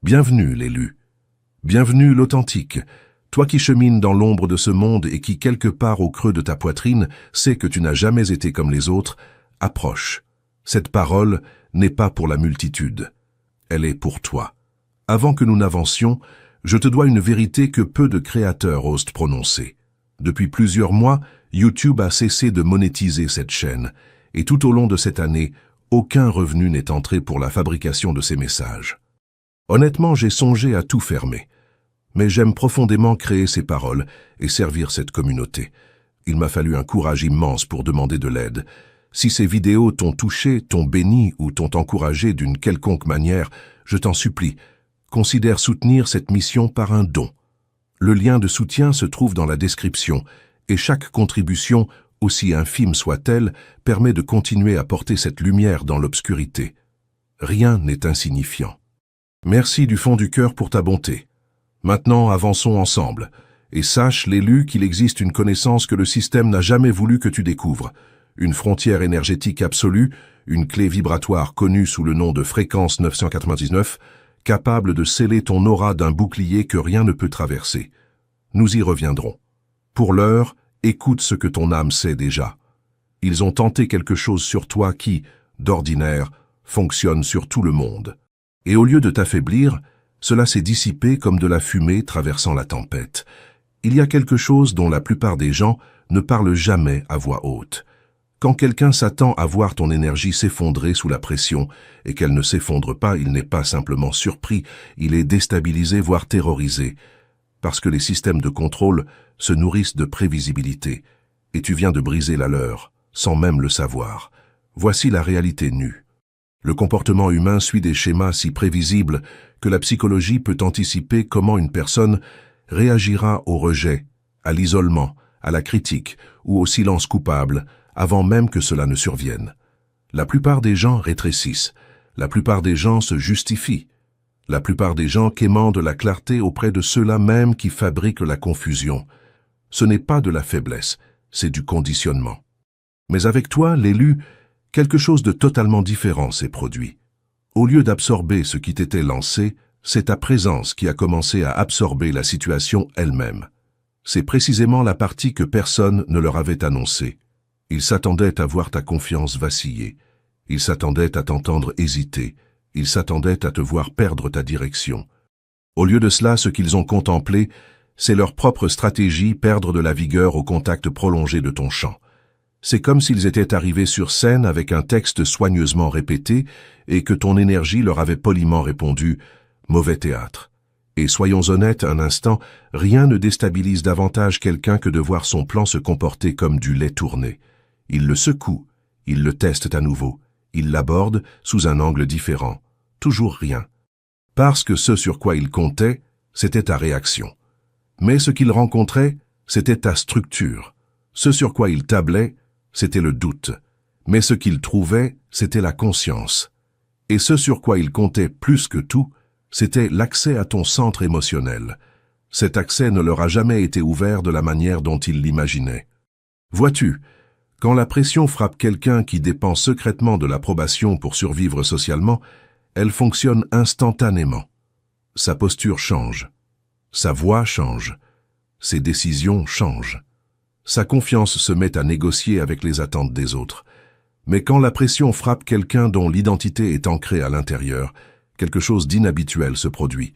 Bienvenue, l'élu. Bienvenue, l'authentique. Toi qui chemines dans l'ombre de ce monde et qui, quelque part au creux de ta poitrine, sais que tu n'as jamais été comme les autres, approche. Cette parole n'est pas pour la multitude. Elle est pour toi. Avant que nous n'avancions, je te dois une vérité que peu de créateurs osent prononcer. Depuis plusieurs mois, YouTube a cessé de monétiser cette chaîne, et tout au long de cette année, aucun revenu n'est entré pour la fabrication de ces messages. Honnêtement, j'ai songé à tout fermer. Mais j'aime profondément créer ces paroles et servir cette communauté. Il m'a fallu un courage immense pour demander de l'aide. Si ces vidéos t'ont touché, t'ont béni ou t'ont encouragé d'une quelconque manière, je t'en supplie, considère soutenir cette mission par un don. Le lien de soutien se trouve dans la description et chaque contribution, aussi infime soit-elle, permet de continuer à porter cette lumière dans l'obscurité. Rien n'est insignifiant. Merci du fond du cœur pour ta bonté. Maintenant, avançons ensemble, et sache, l'élu, qu'il existe une connaissance que le système n'a jamais voulu que tu découvres, une frontière énergétique absolue, une clé vibratoire connue sous le nom de fréquence 999, capable de sceller ton aura d'un bouclier que rien ne peut traverser. Nous y reviendrons. Pour l'heure, écoute ce que ton âme sait déjà. Ils ont tenté quelque chose sur toi qui, d'ordinaire, fonctionne sur tout le monde. Et au lieu de t'affaiblir, cela s'est dissipé comme de la fumée traversant la tempête. Il y a quelque chose dont la plupart des gens ne parlent jamais à voix haute. Quand quelqu'un s'attend à voir ton énergie s'effondrer sous la pression et qu'elle ne s'effondre pas, il n'est pas simplement surpris, il est déstabilisé, voire terrorisé. Parce que les systèmes de contrôle se nourrissent de prévisibilité, et tu viens de briser la leur, sans même le savoir. Voici la réalité nue. Le comportement humain suit des schémas si prévisibles que la psychologie peut anticiper comment une personne réagira au rejet, à l'isolement, à la critique ou au silence coupable avant même que cela ne survienne. La plupart des gens rétrécissent, la plupart des gens se justifient, la plupart des gens quémandent la clarté auprès de ceux-là même qui fabriquent la confusion. Ce n'est pas de la faiblesse, c'est du conditionnement. Mais avec toi, l'élu, quelque chose de totalement différent s'est produit. Au lieu d'absorber ce qui t'était lancé, c'est ta présence qui a commencé à absorber la situation elle-même. C'est précisément la partie que personne ne leur avait annoncée. Ils s'attendaient à voir ta confiance vaciller. Ils s'attendaient à t'entendre hésiter. Ils s'attendaient à te voir perdre ta direction. Au lieu de cela, ce qu'ils ont contemplé, c'est leur propre stratégie perdre de la vigueur au contact prolongé de ton chant. C'est comme s'ils étaient arrivés sur scène avec un texte soigneusement répété et que ton énergie leur avait poliment répondu « mauvais théâtre ». Et soyons honnêtes un instant, rien ne déstabilise davantage quelqu'un que de voir son plan se comporter comme du lait tourné. Ils le secouent, ils le testent à nouveau, ils l'abordent sous un angle différent. Toujours rien. Parce que ce sur quoi ils comptaient, c'était ta réaction. Mais ce qu'ils rencontraient, c'était ta structure. Ce sur quoi ils tablaient, c'était le doute. Mais ce qu'ils trouvaient, c'était la conscience. Et ce sur quoi ils comptaient plus que tout, c'était l'accès à ton centre émotionnel. Cet accès ne leur a jamais été ouvert de la manière dont ils l'imaginaient. Vois-tu, quand la pression frappe quelqu'un qui dépend secrètement de l'approbation pour survivre socialement, elle fonctionne instantanément. Sa posture change. Sa voix change. Ses décisions changent. Sa confiance se met à négocier avec les attentes des autres. Mais quand la pression frappe quelqu'un dont l'identité est ancrée à l'intérieur, quelque chose d'inhabituel se produit.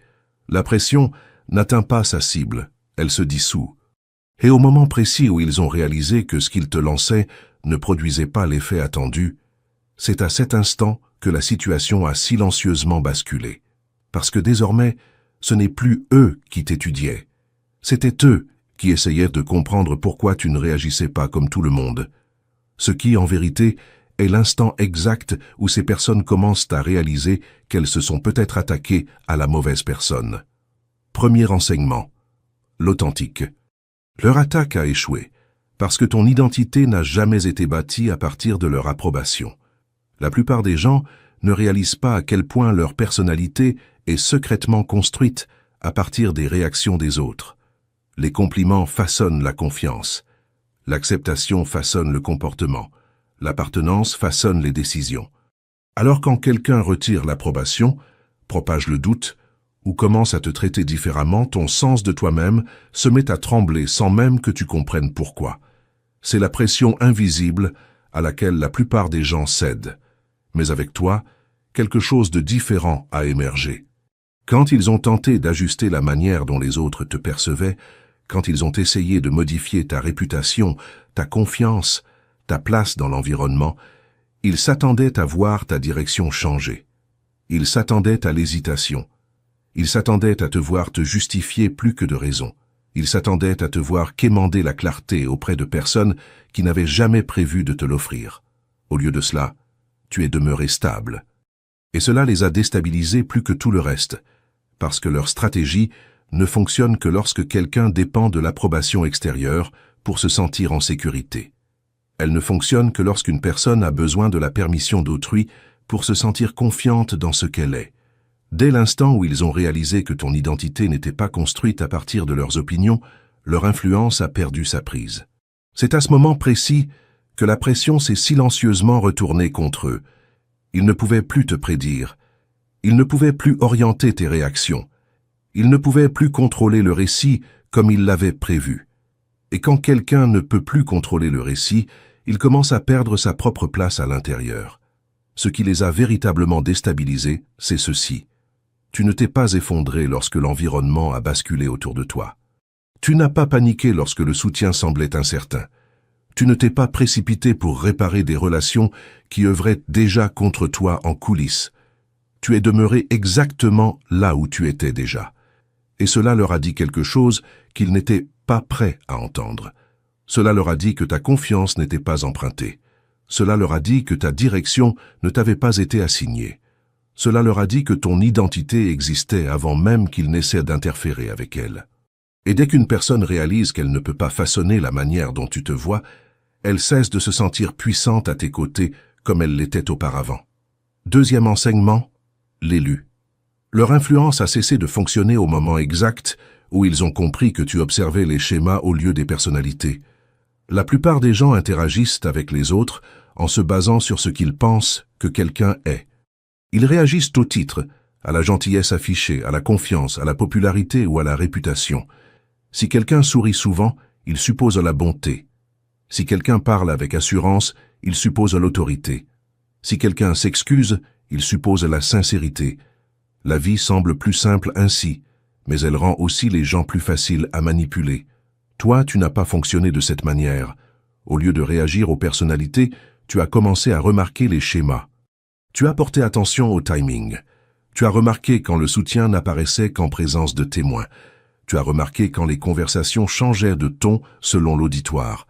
La pression n'atteint pas sa cible, elle se dissout. Et au moment précis où ils ont réalisé que ce qu'ils te lançaient ne produisait pas l'effet attendu, c'est à cet instant que la situation a silencieusement basculé. Parce que désormais, ce n'est plus eux qui t'étudiaient. C'était eux qui essayaient de comprendre pourquoi tu ne réagissais pas comme tout le monde. Ce qui, en vérité, est l'instant exact où ces personnes commencent à réaliser qu'elles se sont peut-être attaquées à la mauvaise personne. Premier enseignement. L'authentique. Leur attaque a échoué, parce que ton identité n'a jamais été bâtie à partir de leur approbation. La plupart des gens ne réalisent pas à quel point leur personnalité est secrètement construite à partir des réactions des autres. Les compliments façonnent la confiance. L'acceptation façonne le comportement. L'appartenance façonne les décisions. Alors quand quelqu'un retire l'approbation, propage le doute ou commence à te traiter différemment, ton sens de toi-même se met à trembler sans même que tu comprennes pourquoi. C'est la pression invisible à laquelle la plupart des gens cèdent. Mais avec toi, quelque chose de différent a émergé. Quand ils ont tenté d'ajuster la manière dont les autres te percevaient, quand ils ont essayé de modifier ta réputation, ta confiance, ta place dans l'environnement, ils s'attendaient à voir ta direction changer. Ils s'attendaient à l'hésitation. Ils s'attendaient à te voir te justifier plus que de raison. Ils s'attendaient à te voir quémander la clarté auprès de personnes qui n'avaient jamais prévu de te l'offrir. Au lieu de cela, tu es demeuré stable. Et cela les a déstabilisés plus que tout le reste, parce que leur stratégie ne fonctionne que lorsque quelqu'un dépend de l'approbation extérieure pour se sentir en sécurité. Elle ne fonctionne que lorsqu'une personne a besoin de la permission d'autrui pour se sentir confiante dans ce qu'elle est. Dès l'instant où ils ont réalisé que ton identité n'était pas construite à partir de leurs opinions, leur influence a perdu sa prise. C'est à ce moment précis que la pression s'est silencieusement retournée contre eux. Ils ne pouvaient plus te prédire. Ils ne pouvaient plus orienter tes réactions. Ils ne pouvaient plus contrôler le récit comme ils l'avaient prévu. Et quand quelqu'un ne peut plus contrôler le récit, il commence à perdre sa propre place à l'intérieur. Ce qui les a véritablement déstabilisés, c'est ceci. Tu ne t'es pas effondré lorsque l'environnement a basculé autour de toi. Tu n'as pas paniqué lorsque le soutien semblait incertain. Tu ne t'es pas précipité pour réparer des relations qui œuvraient déjà contre toi en coulisses. Tu es demeuré exactement là où tu étais déjà. Et cela leur a dit quelque chose qu'ils n'étaient pas prêts à entendre. Cela leur a dit que ta confiance n'était pas empruntée. Cela leur a dit que ta direction ne t'avait pas été assignée. Cela leur a dit que ton identité existait avant même qu'ils n'essaient d'interférer avec elle. Et dès qu'une personne réalise qu'elle ne peut pas façonner la manière dont tu te vois, elle cesse de se sentir puissante à tes côtés comme elle l'était auparavant. Deuxième enseignement, l'élu. Leur influence a cessé de fonctionner au moment exact où ils ont compris que tu observais les schémas au lieu des personnalités. La plupart des gens interagissent avec les autres en se basant sur ce qu'ils pensent que quelqu'un est. Ils réagissent au titre, à la gentillesse affichée, à la confiance, à la popularité ou à la réputation. Si quelqu'un sourit souvent, il suppose la bonté. Si quelqu'un parle avec assurance, il suppose l'autorité. Si quelqu'un s'excuse, il suppose la sincérité. La vie semble plus simple ainsi, mais elle rend aussi les gens plus faciles à manipuler. Toi, tu n'as pas fonctionné de cette manière. Au lieu de réagir aux personnalités, tu as commencé à remarquer les schémas. Tu as porté attention au timing. Tu as remarqué quand le soutien n'apparaissait qu'en présence de témoins. Tu as remarqué quand les conversations changeaient de ton selon l'auditoire.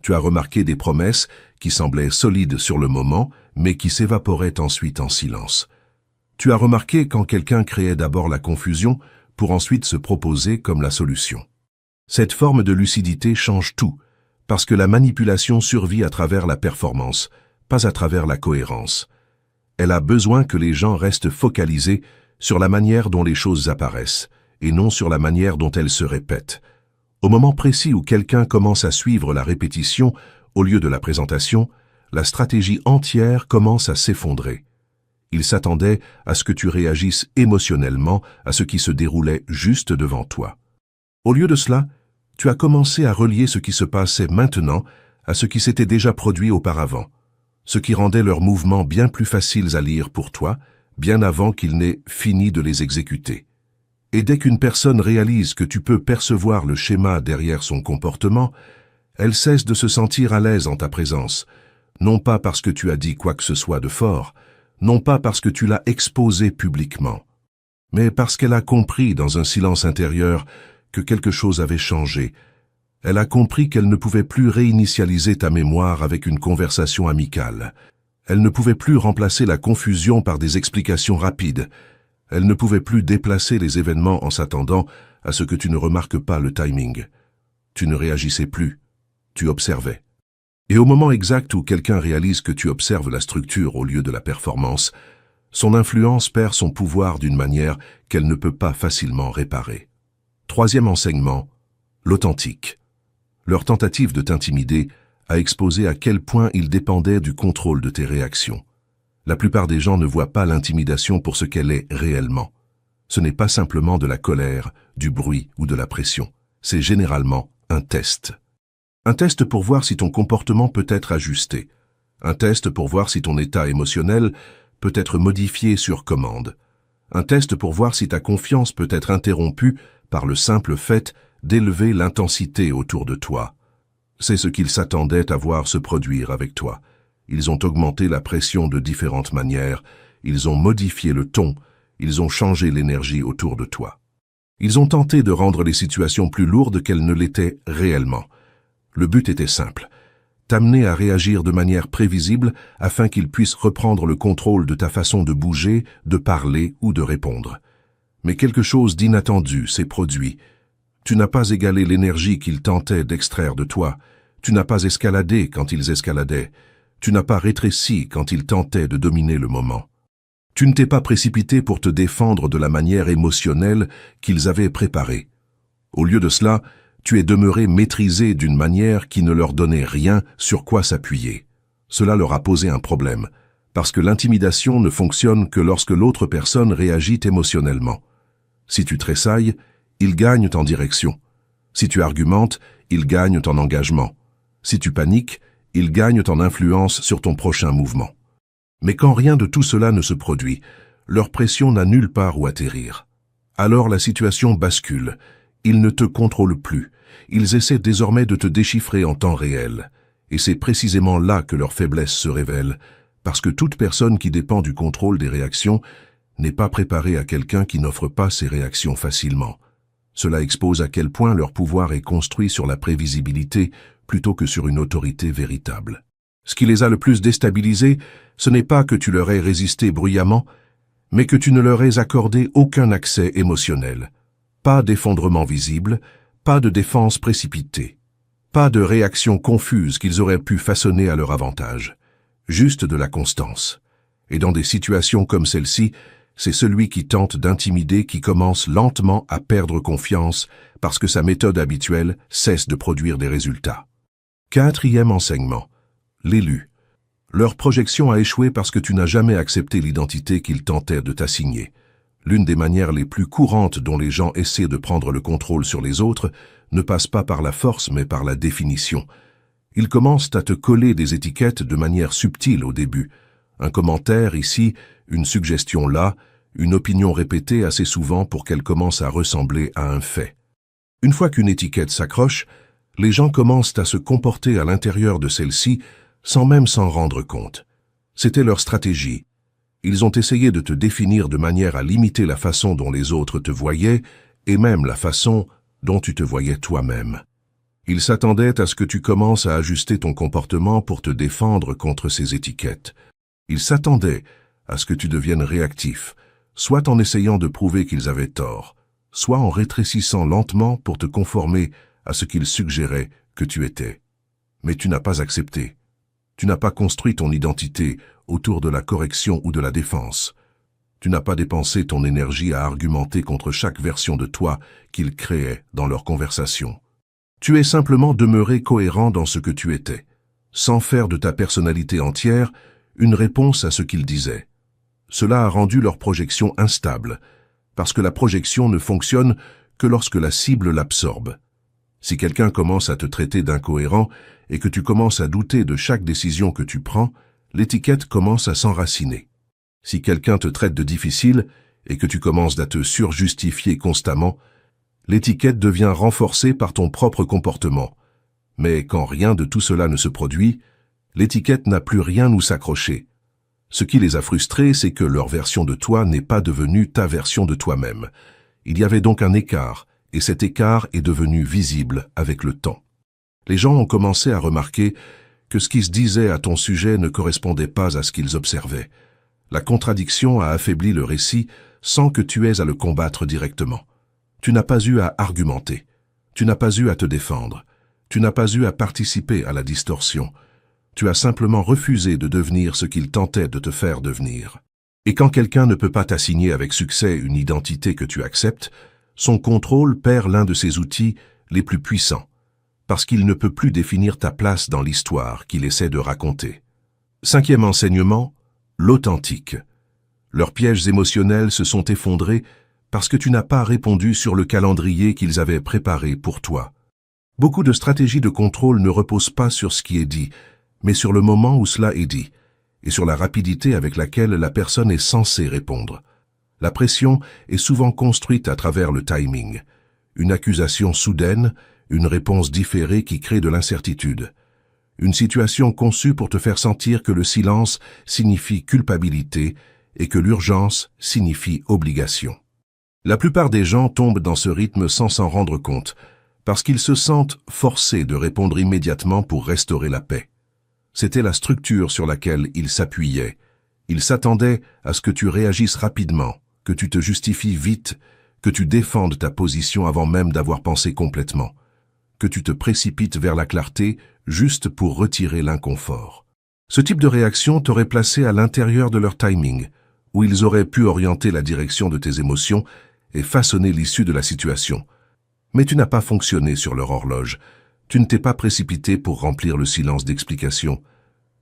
Tu as remarqué des promesses qui semblaient solides sur le moment, mais qui s'évaporaient ensuite en silence. Tu as remarqué quand quelqu'un créait d'abord la confusion pour ensuite se proposer comme la solution. Cette forme de lucidité change tout, parce que la manipulation survit à travers la performance, pas à travers la cohérence. Elle a besoin que les gens restent focalisés sur la manière dont les choses apparaissent, et non sur la manière dont elles se répètent. Au moment précis où quelqu'un commence à suivre la répétition au lieu de la présentation, la stratégie entière commence à s'effondrer. Il s'attendait à ce que tu réagisses émotionnellement à ce qui se déroulait juste devant toi. Au lieu de cela, tu as commencé à relier ce qui se passait maintenant à ce qui s'était déjà produit auparavant, ce qui rendait leurs mouvements bien plus faciles à lire pour toi, bien avant qu'ils n'aient fini de les exécuter. Et dès qu'une personne réalise que tu peux percevoir le schéma derrière son comportement, elle cesse de se sentir à l'aise en ta présence, non pas parce que tu as dit quoi que ce soit de fort, non pas parce que tu l'as exposé publiquement, mais parce qu'elle a compris dans un silence intérieur que quelque chose avait changé. Elle a compris qu'elle ne pouvait plus réinitialiser ta mémoire avec une conversation amicale. Elle ne pouvait plus remplacer la confusion par des explications rapides. Elle ne pouvait plus déplacer les événements en s'attendant à ce que tu ne remarques pas le timing. Tu ne réagissais plus, tu observais. Et au moment exact où quelqu'un réalise que tu observes la structure au lieu de la performance, son influence perd son pouvoir d'une manière qu'elle ne peut pas facilement réparer. Troisième enseignement, l'authentique. Leur tentative de t'intimider a exposé à quel point ils dépendaient du contrôle de tes réactions. La plupart des gens ne voient pas l'intimidation pour ce qu'elle est réellement. Ce n'est pas simplement de la colère, du bruit ou de la pression. C'est généralement un test. Un test pour voir si ton comportement peut être ajusté. Un test pour voir si ton état émotionnel peut être modifié sur commande. Un test pour voir si ta confiance peut être interrompue par le simple fait d'élever l'intensité autour de toi. C'est ce qu'ils s'attendaient à voir se produire avec toi. Ils ont augmenté la pression de différentes manières, ils ont modifié le ton, ils ont changé l'énergie autour de toi. Ils ont tenté de rendre les situations plus lourdes qu'elles ne l'étaient réellement. Le but était simple, t'amener à réagir de manière prévisible afin qu'ils puissent reprendre le contrôle de ta façon de bouger, de parler ou de répondre. Mais quelque chose d'inattendu s'est produit. Tu n'as pas égalé l'énergie qu'ils tentaient d'extraire de toi. Tu n'as pas escaladé quand ils escaladaient. Tu n'as pas rétréci quand ils tentaient de dominer le moment. Tu ne t'es pas précipité pour te défendre de la manière émotionnelle qu'ils avaient préparée. Au lieu de cela, tu es demeuré maîtrisé d'une manière qui ne leur donnait rien sur quoi s'appuyer. Cela leur a posé un problème, parce que l'intimidation ne fonctionne que lorsque l'autre personne réagit émotionnellement. Si tu tressailles, ils gagnent en direction. Si tu argumentes, ils gagnent en engagement. Si tu paniques, ils gagnent en influence sur ton prochain mouvement. Mais quand rien de tout cela ne se produit, leur pression n'a nulle part où atterrir. Alors la situation bascule. Ils ne te contrôlent plus. Ils essaient désormais de te déchiffrer en temps réel. Et c'est précisément là que leur faiblesse se révèle, parce que toute personne qui dépend du contrôle des réactions n'est pas préparée à quelqu'un qui n'offre pas ses réactions facilement. Cela expose à quel point leur pouvoir est construit sur la prévisibilité plutôt que sur une autorité véritable. Ce qui les a le plus déstabilisés, ce n'est pas que tu leur aies résisté bruyamment, mais que tu ne leur aies accordé aucun accès émotionnel. Pas d'effondrement visible, pas de défense précipitée, pas de réaction confuse qu'ils auraient pu façonner à leur avantage. Juste de la constance. Et dans des situations comme celle-ci, c'est celui qui tente d'intimider qui commence lentement à perdre confiance parce que sa méthode habituelle cesse de produire des résultats. Quatrième enseignement. L'élu. Leur projection a échoué parce que tu n'as jamais accepté l'identité qu'ils tentaient de t'assigner. L'une des manières les plus courantes dont les gens essaient de prendre le contrôle sur les autres ne passe pas par la force mais par la définition. Ils commencent à te coller des étiquettes de manière subtile au début. Un commentaire ici, une suggestion là, une opinion répétée assez souvent pour qu'elle commence à ressembler à un fait. Une fois qu'une étiquette s'accroche, les gens commencent à se comporter à l'intérieur de celle-ci sans même s'en rendre compte. C'était leur stratégie. Ils ont essayé de te définir de manière à limiter la façon dont les autres te voyaient et même la façon dont tu te voyais toi-même. Ils s'attendaient à ce que tu commences à ajuster ton comportement pour te défendre contre ces étiquettes. Ils s'attendaient à ce que tu deviennes réactif, soit en essayant de prouver qu'ils avaient tort, soit en rétrécissant lentement pour te conformer à ce qu'ils suggéraient que tu étais. Mais tu n'as pas accepté. Tu n'as pas construit ton identité autour de la correction ou de la défense. Tu n'as pas dépensé ton énergie à argumenter contre chaque version de toi qu'ils créaient dans leur conversation. Tu es simplement demeuré cohérent dans ce que tu étais, sans faire de ta personnalité entière une réponse à ce qu'ils disaient. Cela a rendu leur projection instable, parce que la projection ne fonctionne que lorsque la cible l'absorbe. Si quelqu'un commence à te traiter d'incohérent et que tu commences à douter de chaque décision que tu prends, l'étiquette commence à s'enraciner. Si quelqu'un te traite de difficile et que tu commences à te surjustifier constamment, l'étiquette devient renforcée par ton propre comportement. Mais quand rien de tout cela ne se produit, l'étiquette n'a plus rien où s'accrocher. Ce qui les a frustrés, c'est que leur version de toi n'est pas devenue ta version de toi-même. Il y avait donc un écart, et cet écart est devenu visible avec le temps. Les gens ont commencé à remarquer que ce qui se disait à ton sujet ne correspondait pas à ce qu'ils observaient. La contradiction a affaibli le récit sans que tu aies à le combattre directement. Tu n'as pas eu à argumenter, tu n'as pas eu à te défendre, tu n'as pas eu à participer à la distorsion. Tu as simplement refusé de devenir ce qu'il tentait de te faire devenir. Et quand quelqu'un ne peut pas t'assigner avec succès une identité que tu acceptes, son contrôle perd l'un de ses outils les plus puissants, parce qu'il ne peut plus définir ta place dans l'histoire qu'il essaie de raconter. Cinquième enseignement, l'authentique. Leurs pièges émotionnels se sont effondrés parce que tu n'as pas répondu sur le calendrier qu'ils avaient préparé pour toi. Beaucoup de stratégies de contrôle ne reposent pas sur ce qui est dit, mais sur le moment où cela est dit, et sur la rapidité avec laquelle la personne est censée répondre. La pression est souvent construite à travers le timing. Une accusation soudaine, une réponse différée qui crée de l'incertitude. Une situation conçue pour te faire sentir que le silence signifie culpabilité et que l'urgence signifie obligation. La plupart des gens tombent dans ce rythme sans s'en rendre compte, parce qu'ils se sentent forcés de répondre immédiatement pour restaurer la paix. C'était la structure sur laquelle ils s'appuyaient. Ils s'attendaient à ce que tu réagisses rapidement, que tu te justifies vite, que tu défendes ta position avant même d'avoir pensé complètement, que tu te précipites vers la clarté juste pour retirer l'inconfort. Ce type de réaction t'aurait placé à l'intérieur de leur timing, où ils auraient pu orienter la direction de tes émotions et façonner l'issue de la situation. Mais tu n'as pas fonctionné sur leur horloge. Tu ne t'es pas précipité pour remplir le silence d'explication.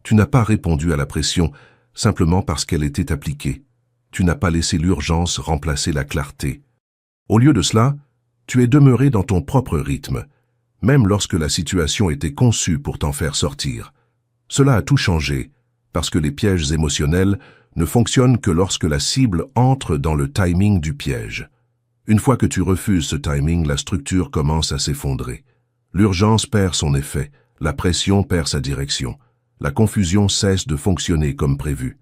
Tu n'as pas répondu à la pression simplement parce qu'elle était appliquée. Tu n'as pas laissé l'urgence remplacer la clarté. Au lieu de cela, tu es demeuré dans ton propre rythme, même lorsque la situation était conçue pour t'en faire sortir. Cela a tout changé, parce que les pièges émotionnels ne fonctionnent que lorsque la cible entre dans le timing du piège. Une fois que tu refuses ce timing, la structure commence à s'effondrer. L'urgence perd son effet, la pression perd sa direction, la confusion cesse de fonctionner comme prévu.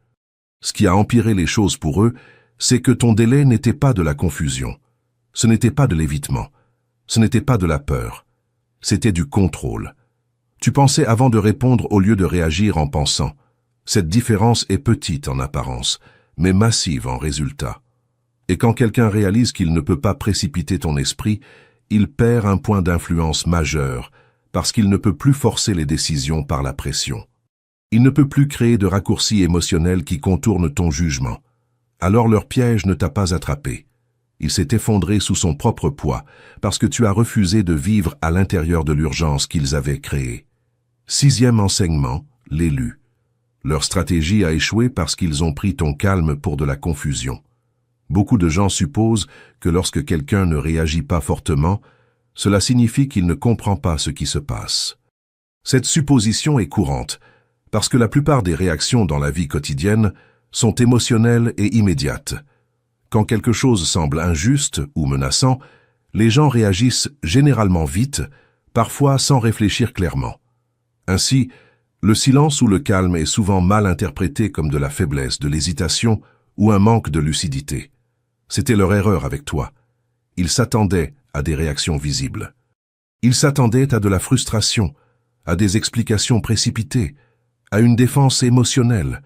Ce qui a empiré les choses pour eux, c'est que ton délai n'était pas de la confusion. Ce n'était pas de l'évitement. Ce n'était pas de la peur. C'était du contrôle. Tu pensais avant de répondre au lieu de réagir en pensant. Cette différence est petite en apparence, mais massive en résultat. Et quand quelqu'un réalise qu'il ne peut pas précipiter ton esprit, il perd un point d'influence majeur, parce qu'il ne peut plus forcer les décisions par la pression. Il ne peut plus créer de raccourcis émotionnels qui contournent ton jugement. Alors leur piège ne t'a pas attrapé. Il s'est effondré sous son propre poids, parce que tu as refusé de vivre à l'intérieur de l'urgence qu'ils avaient créée. 6e enseignement, l'élu. Leur stratégie a échoué parce qu'ils ont pris ton calme pour de la confusion. Beaucoup de gens supposent que lorsque quelqu'un ne réagit pas fortement, cela signifie qu'il ne comprend pas ce qui se passe. Cette supposition est courante, parce que la plupart des réactions dans la vie quotidienne sont émotionnelles et immédiates. Quand quelque chose semble injuste ou menaçant, les gens réagissent généralement vite, parfois sans réfléchir clairement. Ainsi, le silence ou le calme est souvent mal interprété comme de la faiblesse, de l'hésitation ou un manque de lucidité. C'était leur erreur avec toi. Ils s'attendaient à des réactions visibles. Ils s'attendaient à de la frustration, à des explications précipitées, à une défense émotionnelle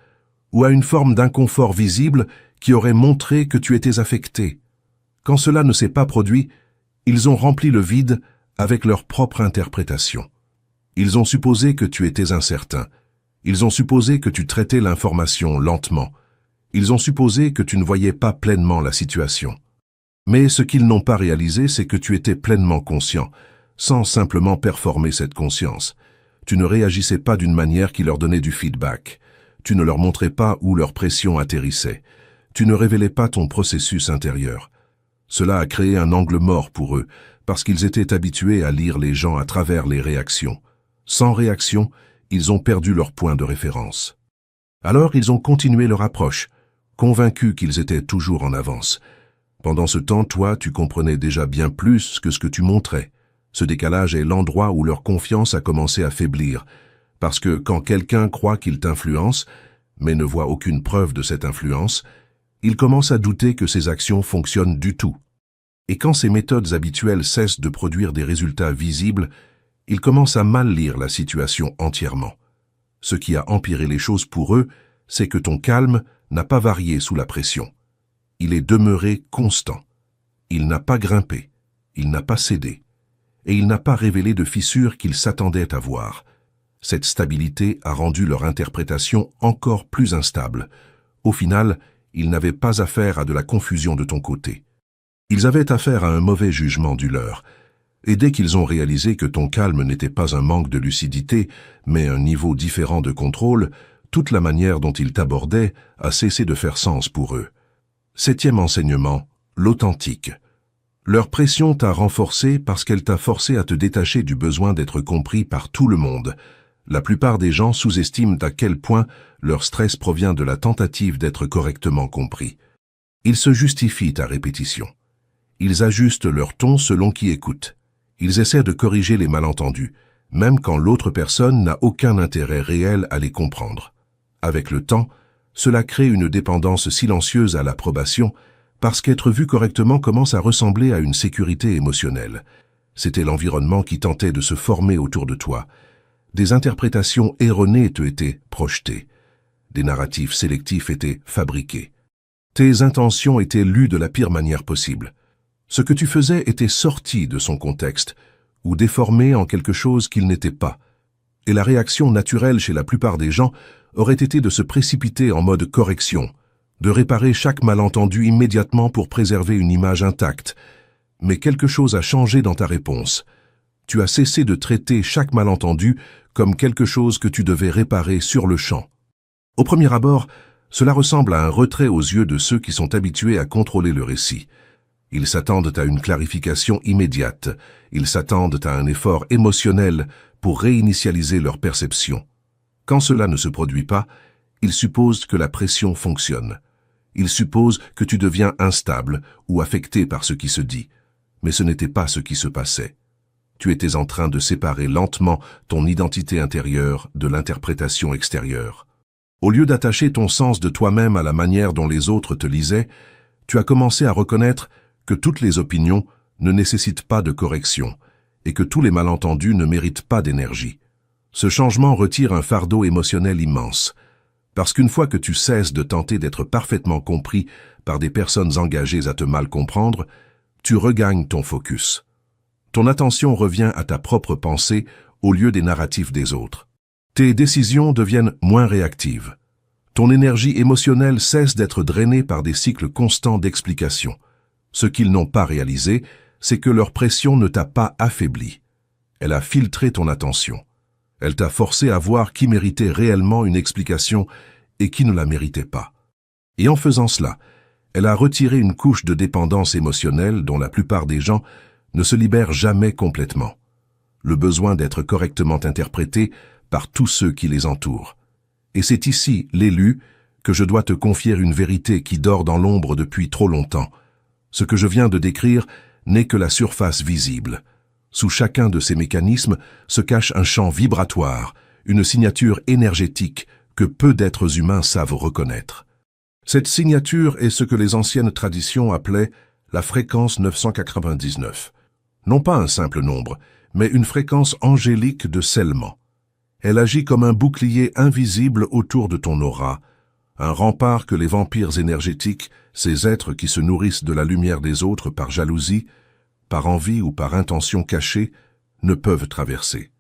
ou à une forme d'inconfort visible qui aurait montré que tu étais affecté. Quand cela ne s'est pas produit, ils ont rempli le vide avec leur propre interprétation. Ils ont supposé que tu étais incertain. Ils ont supposé que tu traitais l'information lentement. Ils ont supposé que tu ne voyais pas pleinement la situation. Mais ce qu'ils n'ont pas réalisé, c'est que tu étais pleinement conscient, sans simplement performer cette conscience. Tu ne réagissais pas d'une manière qui leur donnait du feedback. Tu ne leur montrais pas où leur pression atterrissait. Tu ne révélais pas ton processus intérieur. Cela a créé un angle mort pour eux, parce qu'ils étaient habitués à lire les gens à travers les réactions. Sans réaction, ils ont perdu leur point de référence. Alors ils ont continué leur approche, convaincus qu'ils étaient toujours en avance. Pendant ce temps, toi, tu comprenais déjà bien plus que ce que tu montrais. Ce décalage est l'endroit où leur confiance a commencé à faiblir, parce que quand quelqu'un croit qu'il t'influence, mais ne voit aucune preuve de cette influence, il commence à douter que ses actions fonctionnent du tout. Et quand ces méthodes habituelles cessent de produire des résultats visibles, il commence à mal lire la situation entièrement. Ce qui a empiré les choses pour eux, c'est que ton calme n'a pas varié sous la pression. Il est demeuré constant. Il n'a pas grimpé, il n'a pas cédé, et il n'a pas révélé de fissures qu'ils s'attendaient à voir. Cette stabilité a rendu leur interprétation encore plus instable. Au final, ils n'avaient pas affaire à de la confusion de ton côté. Ils avaient affaire à un mauvais jugement du leur. Et dès qu'ils ont réalisé que ton calme n'était pas un manque de lucidité, mais un niveau différent de contrôle, toute la manière dont ils t'abordaient a cessé de faire sens pour eux. 7e enseignement, l'authentique. Leur pression t'a renforcé parce qu'elle t'a forcé à te détacher du besoin d'être compris par tout le monde. La plupart des gens sous-estiment à quel point leur stress provient de la tentative d'être correctement compris. Ils se justifient à répétition. Ils ajustent leur ton selon qui écoute. Ils essaient de corriger les malentendus, même quand l'autre personne n'a aucun intérêt réel à les comprendre. Avec le temps, cela crée une dépendance silencieuse à l'approbation, parce qu'être vu correctement commence à ressembler à une sécurité émotionnelle. C'était l'environnement qui tentait de se former autour de toi. Des interprétations erronées te étaient projetées. Des narratifs sélectifs étaient fabriqués. Tes intentions étaient lues de la pire manière possible. Ce que tu faisais était sorti de son contexte, ou déformé en quelque chose qu'il n'était pas. Et la réaction naturelle chez la plupart des gens aurait été de se précipiter en mode correction, de réparer chaque malentendu immédiatement pour préserver une image intacte. Mais quelque chose a changé dans ta réponse. Tu as cessé de traiter chaque malentendu comme quelque chose que tu devais réparer sur le champ. Au premier abord, cela ressemble à un retrait aux yeux de ceux qui sont habitués à contrôler le récit. Ils s'attendent à une clarification immédiate. Ils s'attendent à un effort émotionnel pour réinitialiser leur perception. Quand cela ne se produit pas, ils supposent que la pression fonctionne. Ils supposent que tu deviens instable ou affecté par ce qui se dit. Mais ce n'était pas ce qui se passait. Tu étais en train de séparer lentement ton identité intérieure de l'interprétation extérieure. Au lieu d'attacher ton sens de toi-même à la manière dont les autres te lisaient, tu as commencé à reconnaître que toutes les opinions ne nécessitent pas de correction et que tous les malentendus ne méritent pas d'énergie. Ce changement retire un fardeau émotionnel immense, parce qu'une fois que tu cesses de tenter d'être parfaitement compris par des personnes engagées à te mal comprendre, tu regagnes ton focus. Ton attention revient à ta propre pensée au lieu des narratifs des autres. Tes décisions deviennent moins réactives. Ton énergie émotionnelle cesse d'être drainée par des cycles constants d'explication. Ce qu'ils n'ont pas réalisé, c'est que leur pression ne t'a pas affaibli. Elle a filtré ton attention. Elle t'a forcé à voir qui méritait réellement une explication et qui ne la méritait pas. Et en faisant cela, elle a retiré une couche de dépendance émotionnelle dont la plupart des gens ne se libèrent jamais complètement. Le besoin d'être correctement interprété par tous ceux qui les entourent. Et c'est ici, l'élu, que je dois te confier une vérité qui dort dans l'ombre depuis trop longtemps. Ce que je viens de décrire n'est que la surface visible. Sous chacun de ces mécanismes se cache un champ vibratoire, une signature énergétique que peu d'êtres humains savent reconnaître. Cette signature est ce que les anciennes traditions appelaient la fréquence 999. Non pas un simple nombre, mais une fréquence angélique de scellement. Elle agit comme un bouclier invisible autour de ton aura, un rempart que les vampires énergétiques, ces êtres qui se nourrissent de la lumière des autres par jalousie, par envie ou par intention cachée, ne peuvent traverser.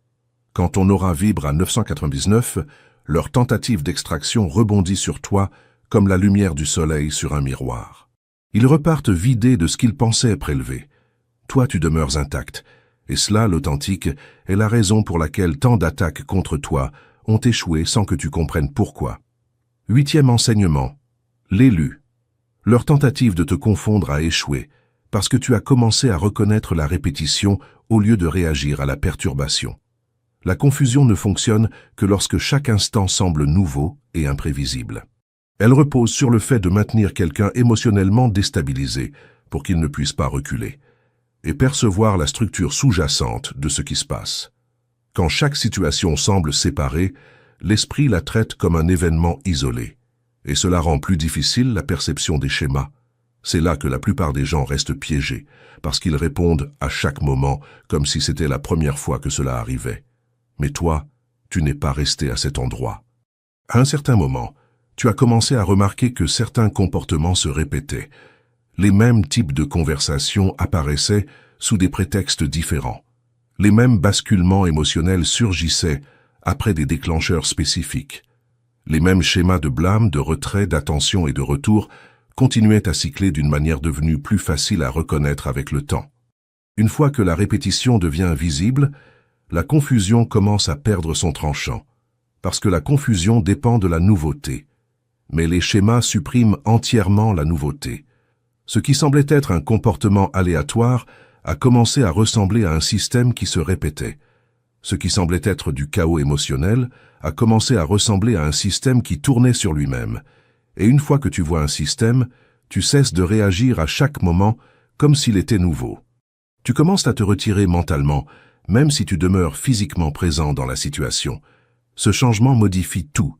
Quand ton aura vibre à 999, leur tentative d'extraction rebondit sur toi comme la lumière du soleil sur un miroir. Ils repartent vidés de ce qu'ils pensaient prélever. Toi, tu demeures intact, et cela, l'authentique, est la raison pour laquelle tant d'attaques contre toi ont échoué sans que tu comprennes pourquoi. 8e enseignement. L'élu. Leur tentative de te confondre a échoué, parce que tu as commencé à reconnaître la répétition au lieu de réagir à la perturbation. La confusion ne fonctionne que lorsque chaque instant semble nouveau et imprévisible. Elle repose sur le fait de maintenir quelqu'un émotionnellement déstabilisé pour qu'il ne puisse pas reculer, et percevoir la structure sous-jacente de ce qui se passe. Quand chaque situation semble séparée, l'esprit la traite comme un événement isolé, et cela rend plus difficile la perception des schémas. C'est là que la plupart des gens restent piégés, parce qu'ils répondent à chaque moment comme si c'était la première fois que cela arrivait. Mais toi, tu n'es pas resté à cet endroit. À un certain moment, tu as commencé à remarquer que certains comportements se répétaient. Les mêmes types de conversations apparaissaient sous des prétextes différents. Les mêmes basculements émotionnels surgissaient après des déclencheurs spécifiques. Les mêmes schémas de blâme, de retrait, d'attention et de retour continuaient à cycler d'une manière devenue plus facile à reconnaître avec le temps. Une fois que la répétition devient visible, la confusion commence à perdre son tranchant, parce que la confusion dépend de la nouveauté. Mais les schémas suppriment entièrement la nouveauté. Ce qui semblait être un comportement aléatoire a commencé à ressembler à un système qui se répétait. Ce qui semblait être du chaos émotionnel a commencé à ressembler à un système qui tournait sur lui-même. Et une fois que tu vois un système, tu cesses de réagir à chaque moment comme s'il était nouveau. Tu commences à te retirer mentalement, même si tu demeures physiquement présent dans la situation. Ce changement modifie tout.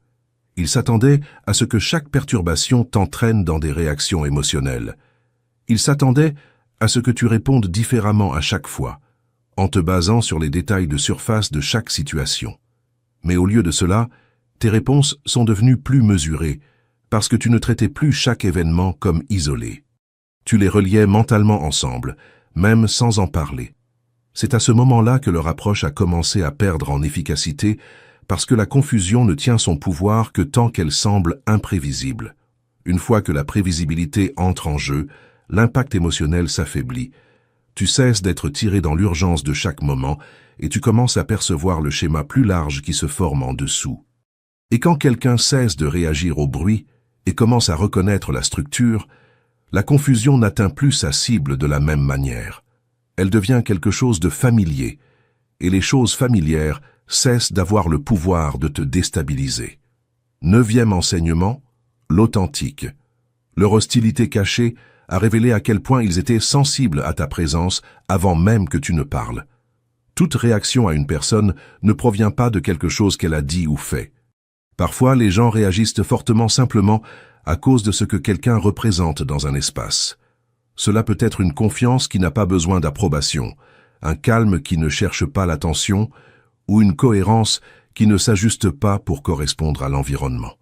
Il s'attendait à ce que chaque perturbation t'entraîne dans des réactions émotionnelles. Il s'attendait à ce que tu répondes différemment à chaque fois, en te basant sur les détails de surface de chaque situation. Mais au lieu de cela, tes réponses sont devenues plus mesurées, parce que tu ne traitais plus chaque événement comme isolé. Tu les reliais mentalement ensemble, même sans en parler. C'est à ce moment-là que leur approche a commencé à perdre en efficacité, parce que la confusion ne tient son pouvoir que tant qu'elle semble imprévisible. Une fois que la prévisibilité entre en jeu, l'impact émotionnel s'affaiblit. Tu cesses d'être tiré dans l'urgence de chaque moment et tu commences à percevoir le schéma plus large qui se forme en dessous. Et quand quelqu'un cesse de réagir au bruit et commence à reconnaître la structure, la confusion n'atteint plus sa cible de la même manière. Elle devient quelque chose de familier, et les choses familières cessent d'avoir le pouvoir de te déstabiliser. 9e enseignement, l'authentique. Leur hostilité cachée a révélé à quel point ils étaient sensibles à ta présence avant même que tu ne parles. Toute réaction à une personne ne provient pas de quelque chose qu'elle a dit ou fait. Parfois, les gens réagissent fortement simplement à cause de ce que quelqu'un représente dans un espace. Cela peut être une confiance qui n'a pas besoin d'approbation, un calme qui ne cherche pas l'attention, ou une cohérence qui ne s'ajuste pas pour correspondre à l'environnement.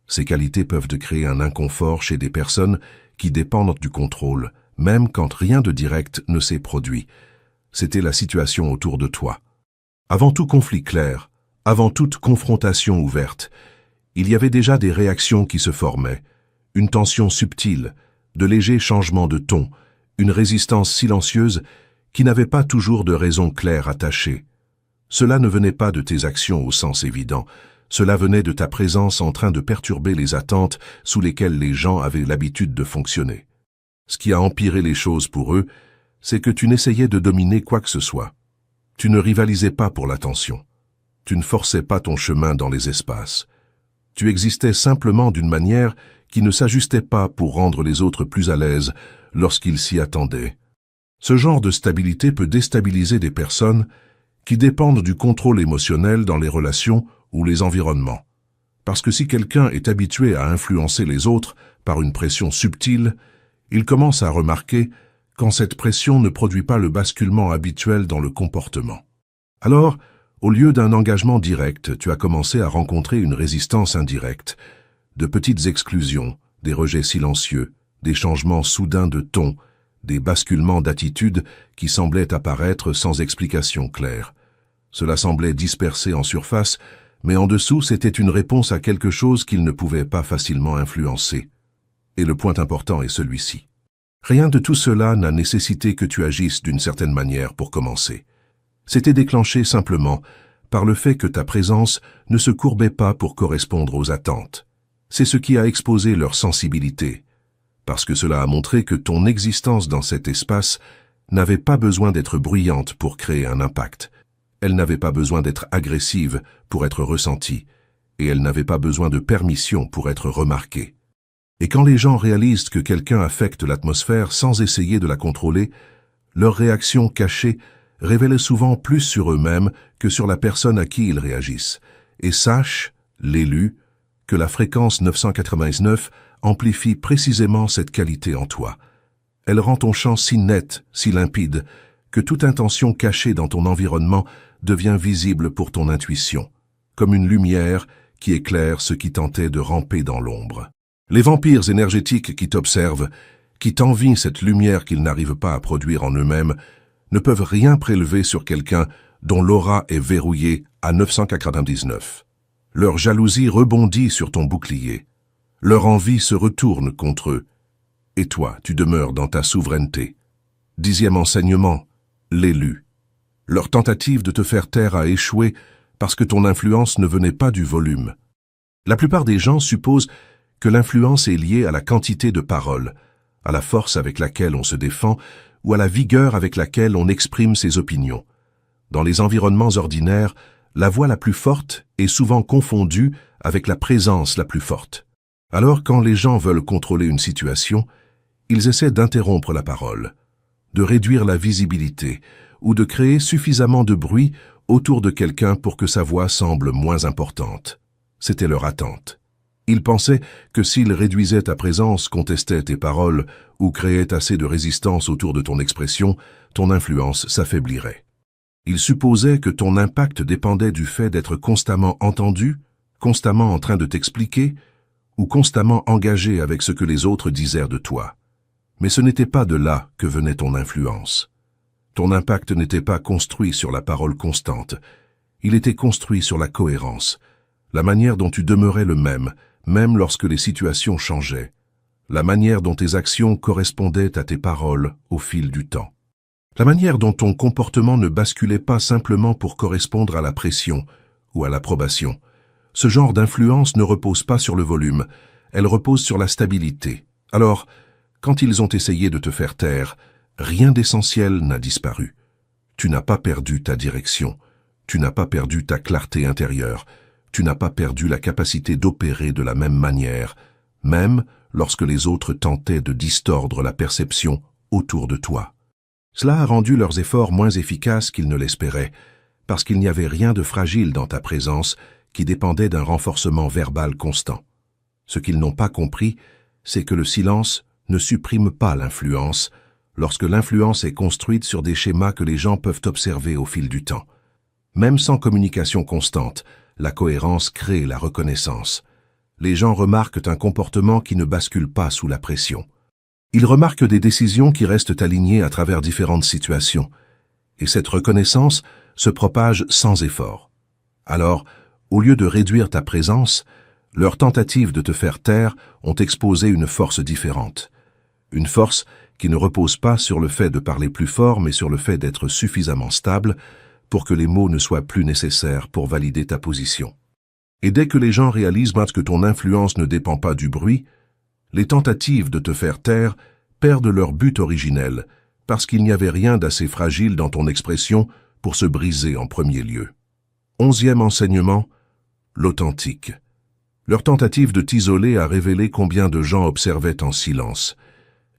Ces qualités peuvent créer un inconfort chez des personnes qui dépendent du contrôle, même quand rien de direct ne s'est produit. C'était la situation autour de toi. Avant tout conflit clair, avant toute confrontation ouverte, il y avait déjà des réactions qui se formaient, une tension subtile, de légers changements de ton, une résistance silencieuse qui n'avait pas toujours de raison claire attachée. Cela ne venait pas de tes actions au sens évident, cela venait de ta présence en train de perturber les attentes sous lesquelles les gens avaient l'habitude de fonctionner. Ce qui a empiré les choses pour eux, c'est que tu n'essayais de dominer quoi que ce soit. Tu ne rivalisais pas pour l'attention. Tu ne forçais pas ton chemin dans les espaces. Tu existais simplement d'une manière qui ne s'ajustait pas pour rendre les autres plus à l'aise lorsqu'ils s'y attendaient. Ce genre de stabilité peut déstabiliser des personnes qui dépendent du contrôle émotionnel dans les relations ou les environnements. Parce que si quelqu'un est habitué à influencer les autres par une pression subtile, il commence à remarquer quand cette pression ne produit pas le basculement habituel dans le comportement. Alors, au lieu d'un engagement direct, tu as commencé à rencontrer une résistance indirecte, de petites exclusions, des rejets silencieux, des changements soudains de ton, des basculements d'attitude qui semblaient apparaître sans explication claire. Cela semblait dispersé en surface, mais en dessous c'était une réponse à quelque chose qu'il ne pouvait pas facilement influencer. Et le point important est celui-ci. Rien de tout cela n'a nécessité que tu agisses d'une certaine manière pour commencer. C'était déclenché simplement par le fait que ta présence ne se courbait pas pour correspondre aux attentes. C'est ce qui a exposé leur sensibilité, parce que cela a montré que ton existence dans cet espace n'avait pas besoin d'être bruyante pour créer un impact. Elle n'avait pas besoin d'être agressive pour être ressentie, et elle n'avait pas besoin de permission pour être remarquée. Et quand les gens réalisent que quelqu'un affecte l'atmosphère sans essayer de la contrôler, leurs réactions cachées révèlent souvent plus sur eux-mêmes que sur la personne à qui ils réagissent. Et sache, l'élu, que la fréquence 999 amplifie précisément cette qualité en toi. Elle rend ton champ si net, si limpide, que toute intention cachée dans ton environnement devient visible pour ton intuition, comme une lumière qui éclaire ce qui tentait de ramper dans l'ombre. Les vampires énergétiques qui t'observent, qui t'envient cette lumière qu'ils n'arrivent pas à produire en eux-mêmes, ne peuvent rien prélever sur quelqu'un dont l'aura est verrouillée à 999. Leur jalousie rebondit sur ton bouclier. Leur envie se retourne contre eux. Et toi, tu demeures dans ta souveraineté. 10e enseignement, l'élu. Leur tentative de te faire taire a échoué parce que ton influence ne venait pas du volume. La plupart des gens supposent que l'influence est liée à la quantité de paroles, à la force avec laquelle on se défend ou à la vigueur avec laquelle on exprime ses opinions. Dans les environnements ordinaires, la voix la plus forte est souvent confondue avec la présence la plus forte. Alors quand les gens veulent contrôler une situation, ils essaient d'interrompre la parole, de réduire la visibilité ou de créer suffisamment de bruit autour de quelqu'un pour que sa voix semble moins importante. C'était leur attente. Ils pensaient que s'ils réduisaient ta présence, contestaient tes paroles ou créaient assez de résistance autour de ton expression, ton influence s'affaiblirait. Ils supposaient que ton impact dépendait du fait d'être constamment entendu, constamment en train de t'expliquer, ou constamment engagé avec ce que les autres disaient de toi. Mais ce n'était pas de là que venait ton influence. Ton impact n'était pas construit sur la parole constante, il était construit sur la cohérence, la manière dont tu demeurais le même lorsque les situations changeaient, la manière dont tes actions correspondaient à tes paroles au fil du temps, la manière dont ton comportement ne basculait pas simplement pour correspondre à la pression ou à l'approbation. Ce genre d'influence ne repose pas sur le volume, elle repose sur la stabilité. Alors, quand ils ont essayé de te faire taire, rien d'essentiel n'a disparu. Tu n'as pas perdu ta direction, tu n'as pas perdu ta clarté intérieure, tu n'as pas perdu la capacité d'opérer de la même manière, même lorsque les autres tentaient de distordre la perception autour de toi. Cela a rendu leurs efforts moins efficaces qu'ils ne l'espéraient, parce qu'il n'y avait rien de fragile dans ta présence qui dépendait d'un renforcement verbal constant. Ce qu'ils n'ont pas compris, c'est que le silence ne supprime pas l'influence, lorsque l'influence est construite sur des schémas que les gens peuvent observer au fil du temps. Même sans communication constante, la cohérence crée la reconnaissance. Les gens remarquent un comportement qui ne bascule pas sous la pression. Ils remarquent des décisions qui restent alignées à travers différentes situations. Et cette reconnaissance se propage sans effort. Alors, au lieu de réduire ta présence, leurs tentatives de te faire taire ont exposé une force différente. Une force qui ne repose pas sur le fait de parler plus fort, mais sur le fait d'être suffisamment stable pour que les mots ne soient plus nécessaires pour valider ta position. Et dès que les gens réalisent que ton influence ne dépend pas du bruit, les tentatives de te faire taire perdent leur but originel, parce qu'il n'y avait rien d'assez fragile dans ton expression pour se briser en premier lieu. 11e enseignement, l'authentique. Leur tentative de t'isoler a révélé combien de gens observaient en silence.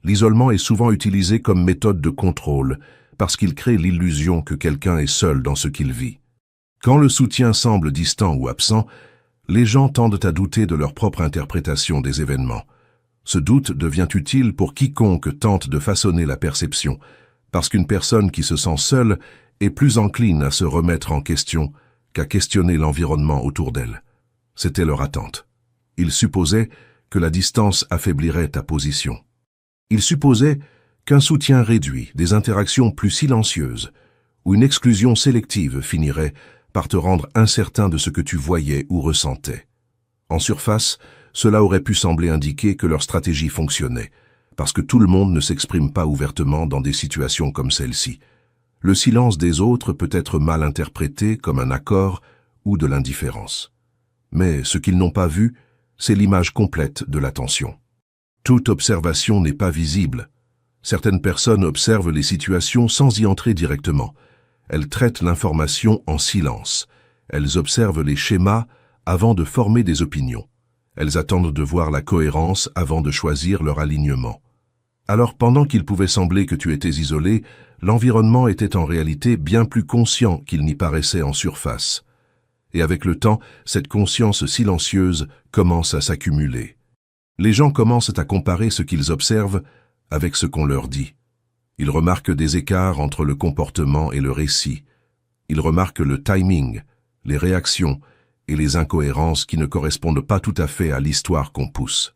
L'isolement est souvent utilisé comme méthode de contrôle, parce qu'il crée l'illusion que quelqu'un est seul dans ce qu'il vit. Quand le soutien semble distant ou absent, les gens tendent à douter de leur propre interprétation des événements. Ce doute devient utile pour quiconque tente de façonner la perception, parce qu'une personne qui se sent seule est plus encline à se remettre en question qu'à questionner l'environnement autour d'elle. C'était leur attente. Ils supposaient que la distance affaiblirait ta position. Ils supposaient qu'un soutien réduit, des interactions plus silencieuses, ou une exclusion sélective finirait par te rendre incertain de ce que tu voyais ou ressentais. En surface, cela aurait pu sembler indiquer que leur stratégie fonctionnait, parce que tout le monde ne s'exprime pas ouvertement dans des situations comme celle-ci. Le silence des autres peut être mal interprété comme un accord ou de l'indifférence. Mais ce qu'ils n'ont pas vu, c'est l'image complète de l'attention. Toute observation n'est pas visible. Certaines personnes observent les situations sans y entrer directement. Elles traitent l'information en silence. Elles observent les schémas avant de former des opinions. Elles attendent de voir la cohérence avant de choisir leur alignement. Alors pendant qu'il pouvait sembler que tu étais isolé, l'environnement était en réalité bien plus conscient qu'il n'y paraissait en surface. Et avec le temps, cette conscience silencieuse commence à s'accumuler. Les gens commencent à comparer ce qu'ils observent avec ce qu'on leur dit. Ils remarquent des écarts entre le comportement et le récit. Ils remarquent le timing, les réactions et les incohérences qui ne correspondent pas tout à fait à l'histoire qu'on pousse.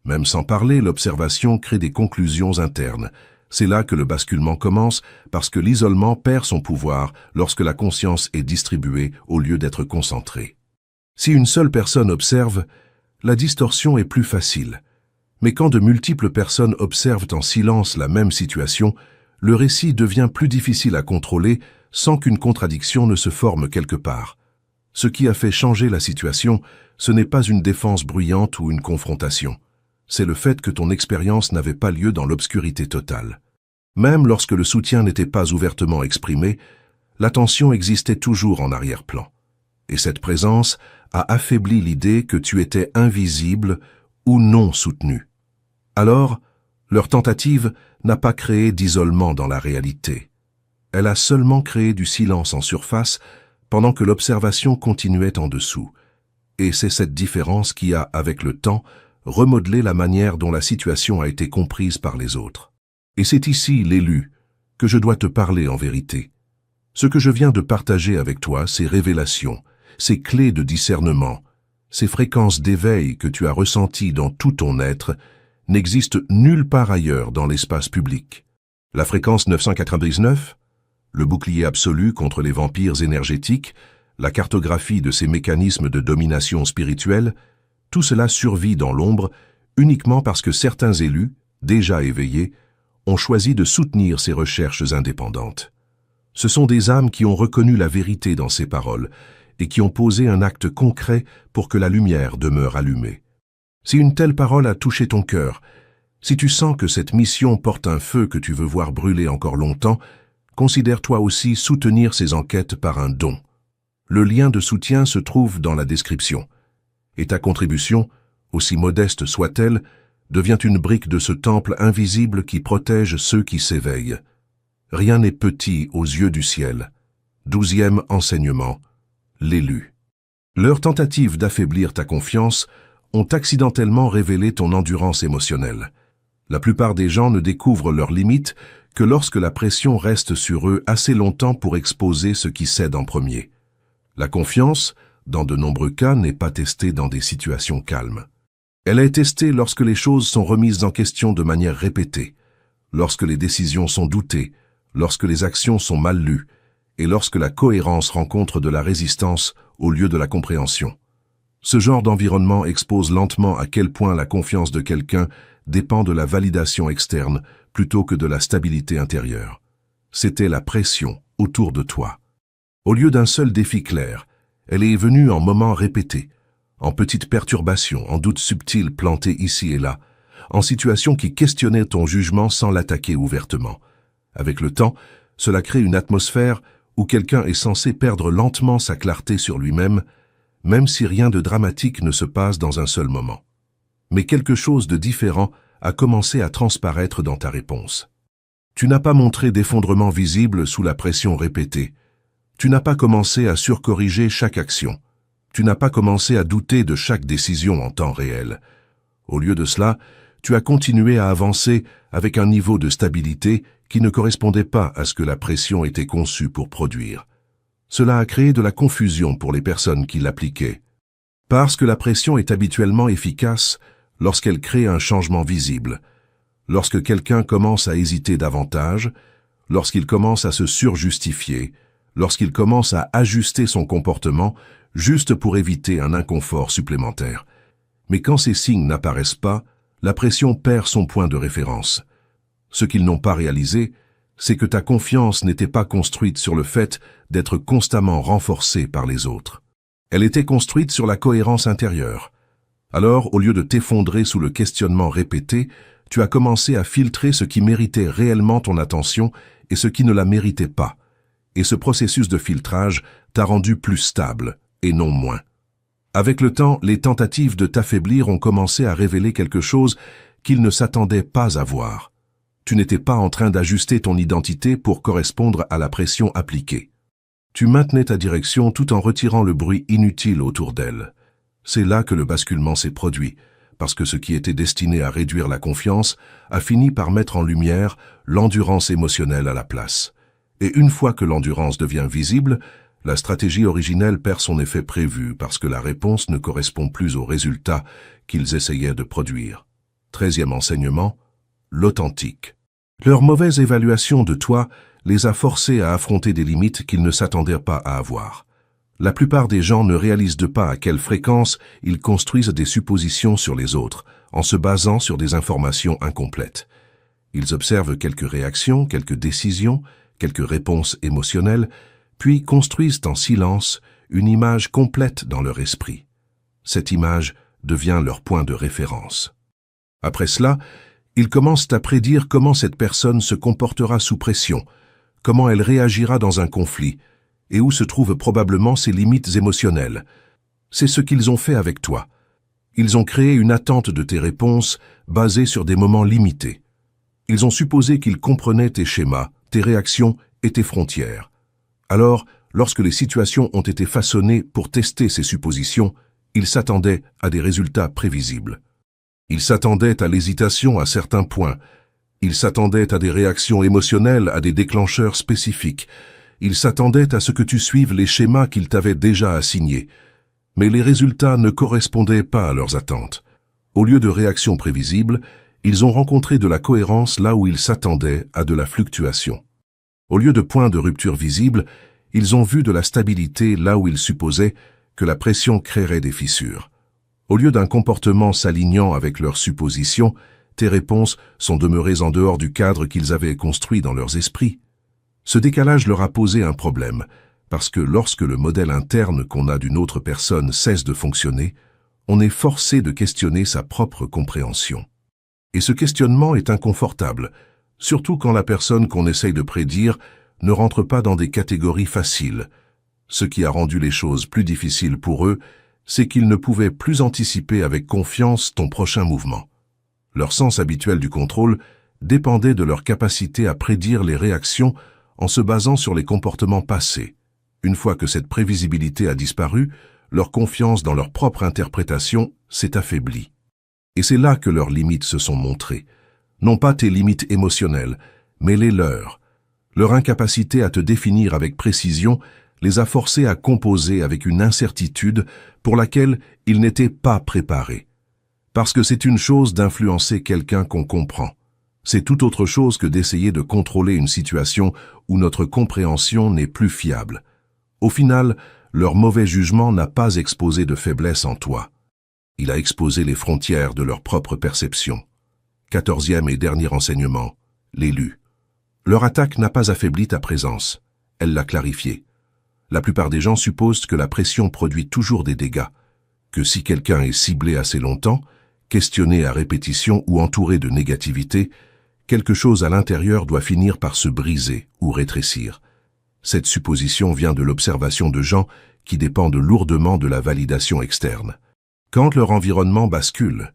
Même sans parler, l'observation crée des conclusions internes. C'est là que le basculement commence, parce que l'isolement perd son pouvoir lorsque la conscience est distribuée au lieu d'être concentrée. Si une seule personne observe, la distorsion est plus facile. Mais quand de multiples personnes observent en silence la même situation, le récit devient plus difficile à contrôler sans qu'une contradiction ne se forme quelque part. Ce qui a fait changer la situation, ce n'est pas une défense bruyante ou une confrontation. c'est le fait que ton expérience n'avait pas lieu dans l'obscurité totale. Même lorsque le soutien n'était pas ouvertement exprimé, l'attention existait toujours en arrière-plan. Et cette présence a affaibli l'idée que tu étais invisible ou non soutenu. Alors, leur tentative n'a pas créé d'isolement dans la réalité. Elle a seulement créé du silence en surface pendant que l'observation continuait en dessous. Et c'est cette différence qui a, avec le temps, remodelé la manière dont la situation a été comprise par les autres. Et c'est ici, l'élu, que je dois te parler en vérité. Ce que je viens de partager avec toi, ces révélations, ces clés de discernement, ces fréquences d'éveil que tu as ressenties dans tout ton être, n'existent nulle part ailleurs dans l'espace public. La fréquence 999, le bouclier absolu contre les vampires énergétiques, la cartographie de ces mécanismes de domination spirituelle, tout cela survit dans l'ombre uniquement parce que certains élus, déjà éveillés, ont choisi de soutenir ces recherches indépendantes. Ce sont des âmes qui ont reconnu la vérité dans ces paroles et qui ont posé un acte concret pour que la lumière demeure allumée. Si une telle parole a touché ton cœur, si tu sens que cette mission porte un feu que tu veux voir brûler encore longtemps, considère-toi aussi soutenir ces enquêtes par un don. Le lien de soutien se trouve dans la description. Et ta contribution, aussi modeste soit-elle, devient une brique de ce temple invisible qui protège ceux qui s'éveillent. Rien n'est petit aux yeux du ciel. 12e enseignement. L'élu. Leurs tentatives d'affaiblir ta confiance ont accidentellement révélé ton endurance émotionnelle. La plupart des gens ne découvrent leurs limites que lorsque la pression reste sur eux assez longtemps pour exposer ce qui cède en premier. La confiance, dans de nombreux cas, n'est pas testée dans des situations calmes. Elle est testée lorsque les choses sont remises en question de manière répétée, lorsque les décisions sont doutées, lorsque les actions sont mal lues, et lorsque la cohérence rencontre de la résistance au lieu de la compréhension. Ce genre d'environnement expose lentement à quel point la confiance de quelqu'un dépend de la validation externe plutôt que de la stabilité intérieure. C'était la pression autour de toi. Au lieu d'un seul défi clair, elle est venue en moments répétés, en petites perturbations, en doutes subtils plantés ici et là, en situations qui questionnaient ton jugement sans l'attaquer ouvertement. Avec le temps, cela crée une atmosphère où quelqu'un est censé perdre lentement sa clarté sur lui-même, même si rien de dramatique ne se passe dans un seul moment. Mais quelque chose de différent a commencé à transparaître dans ta réponse. Tu n'as pas montré d'effondrement visible sous la pression répétée. Tu n'as pas commencé à surcorriger chaque action. Tu n'as pas commencé à douter de chaque décision en temps réel. Au lieu de cela, tu as continué à avancer avec un niveau de stabilité qui ne correspondait pas à ce que la pression était conçue pour produire. Cela a créé de la confusion pour les personnes qui l'appliquaient. Parce que la pression est habituellement efficace lorsqu'elle crée un changement visible, lorsque quelqu'un commence à hésiter davantage, lorsqu'il commence à se surjustifier, lorsqu'il commence à ajuster son comportement juste pour éviter un inconfort supplémentaire. Mais quand ces signes n'apparaissent pas, la pression perd son point de référence. Ce qu'ils n'ont pas réalisé, c'est que ta confiance n'était pas construite sur le fait d'être constamment renforcée par les autres. Elle était construite sur la cohérence intérieure. Alors, au lieu de t'effondrer sous le questionnement répété, tu as commencé à filtrer ce qui méritait réellement ton attention et ce qui ne la méritait pas. Et ce processus de filtrage t'a rendu plus stable, et non moins. Avec le temps, les tentatives de t'affaiblir ont commencé à révéler quelque chose qu'ils ne s'attendaient pas à voir. Tu n'étais pas en train d'ajuster ton identité pour correspondre à la pression appliquée. Tu maintenais ta direction tout en retirant le bruit inutile autour d'elle. C'est là que le basculement s'est produit, parce que ce qui était destiné à réduire la confiance a fini par mettre en lumière l'endurance émotionnelle à la place. Et une fois que l'endurance devient visible, la stratégie originelle perd son effet prévu parce que la réponse ne correspond plus au résultat qu'ils essayaient de produire. 13e enseignement, l'authentique. Leur mauvaise évaluation de toi les a forcés à affronter des limites qu'ils ne s'attendaient pas à avoir. La plupart des gens ne réalisent pas à quelle fréquence ils construisent des suppositions sur les autres, en se basant sur des informations incomplètes. Ils observent quelques réactions, quelques décisions, quelques réponses émotionnelles, puis construisent en silence une image complète dans leur esprit. Cette image devient leur point de référence. Après cela, ils commencent à prédire comment cette personne se comportera sous pression, comment elle réagira dans un conflit, et où se trouvent probablement ses limites émotionnelles. C'est ce qu'ils ont fait avec toi. Ils ont créé une attente de tes réponses basée sur des moments limités. Ils ont supposé qu'ils comprenaient tes schémas, tes réactions et tes frontières. Alors, lorsque les situations ont été façonnées pour tester ces suppositions, ils s'attendaient à des résultats prévisibles. Ils s'attendaient à l'hésitation à certains points. Ils s'attendaient à des réactions émotionnelles, à des déclencheurs spécifiques. Ils s'attendaient à ce que tu suives les schémas qu'ils t'avaient déjà assignés. Mais les résultats ne correspondaient pas à leurs attentes. Au lieu de réactions prévisibles, ils ont rencontré de la cohérence là où ils s'attendaient à de la fluctuation. Au lieu de points de rupture visibles, ils ont vu de la stabilité là où ils supposaient que la pression créerait des fissures. Au lieu d'un comportement s'alignant avec leurs suppositions, tes réponses sont demeurées en dehors du cadre qu'ils avaient construit dans leurs esprits. Ce décalage leur a posé un problème, parce que lorsque le modèle interne qu'on a d'une autre personne cesse de fonctionner, on est forcé de questionner sa propre compréhension. Et ce questionnement est inconfortable, surtout quand la personne qu'on essaye de prédire ne rentre pas dans des catégories faciles. Ce qui a rendu les choses plus difficiles pour eux, c'est qu'ils ne pouvaient plus anticiper avec confiance ton prochain mouvement. Leur sens habituel du contrôle dépendait de leur capacité à prédire les réactions en se basant sur les comportements passés. Une fois que cette prévisibilité a disparu, leur confiance dans leur propre interprétation s'est affaiblie. Et c'est là que leurs limites se sont montrées. Non pas tes limites émotionnelles, mais les leurs. Leur incapacité à te définir avec précision les a forcés à composer avec une incertitude pour laquelle ils n'étaient pas préparés. Parce que c'est une chose d'influencer quelqu'un qu'on comprend. C'est tout autre chose que d'essayer de contrôler une situation où notre compréhension n'est plus fiable. Au final, leur mauvais jugement n'a pas exposé de faiblesse en toi. Il a exposé les frontières de leur propre perception. 14e et dernier enseignement, l'élu. Leur attaque n'a pas affaibli ta présence, elle l'a clarifiée. La plupart des gens supposent que la pression produit toujours des dégâts, que si quelqu'un est ciblé assez longtemps, questionné à répétition ou entouré de négativité, quelque chose à l'intérieur doit finir par se briser ou rétrécir. Cette supposition vient de l'observation de gens qui dépendent lourdement de la validation externe. Quand leur environnement bascule,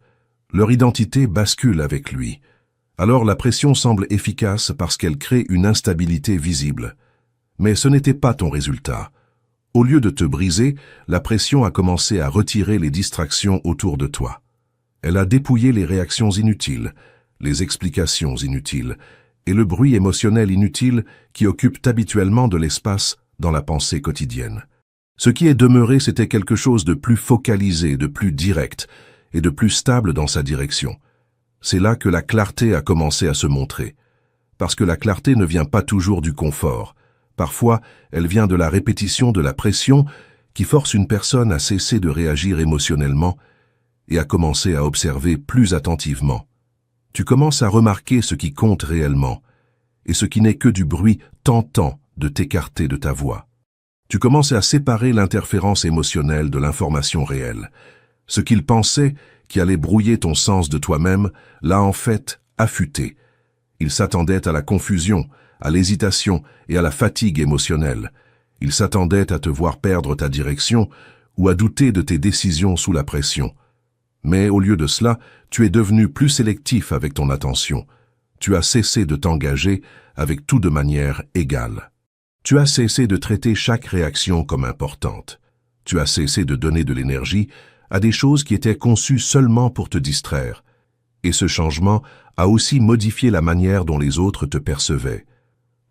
leur identité bascule avec lui. Alors la pression semble efficace parce qu'elle crée une instabilité visible. Mais ce n'était pas ton résultat. Au lieu de te briser, la pression a commencé à retirer les distractions autour de toi. Elle a dépouillé les réactions inutiles, les explications inutiles et le bruit émotionnel inutile qui occupent habituellement de l'espace dans la pensée quotidienne. Ce qui est demeuré, c'était quelque chose de plus focalisé, de plus direct et de plus stable dans sa direction. C'est là que la clarté a commencé à se montrer. Parce que la clarté ne vient pas toujours du confort. Parfois, elle vient de la répétition de la pression qui force une personne à cesser de réagir émotionnellement et à commencer à observer plus attentivement. Tu commences à remarquer ce qui compte réellement et ce qui n'est que du bruit tentant de t'écarter de ta voix. Tu commences à séparer l'interférence émotionnelle de l'information réelle. Ce qu'il pensait qui allait brouiller ton sens de toi-même l'a en fait affûté. Il s'attendait à la confusion, à l'hésitation et à la fatigue émotionnelle. Il s'attendait à te voir perdre ta direction ou à douter de tes décisions sous la pression. Mais au lieu de cela, tu es devenu plus sélectif avec ton attention. Tu as cessé de t'engager avec tout de manière égale. Tu as cessé de traiter chaque réaction comme importante. Tu as cessé de donner de l'énergie à des choses qui étaient conçues seulement pour te distraire. Et ce changement a aussi modifié la manière dont les autres te percevaient.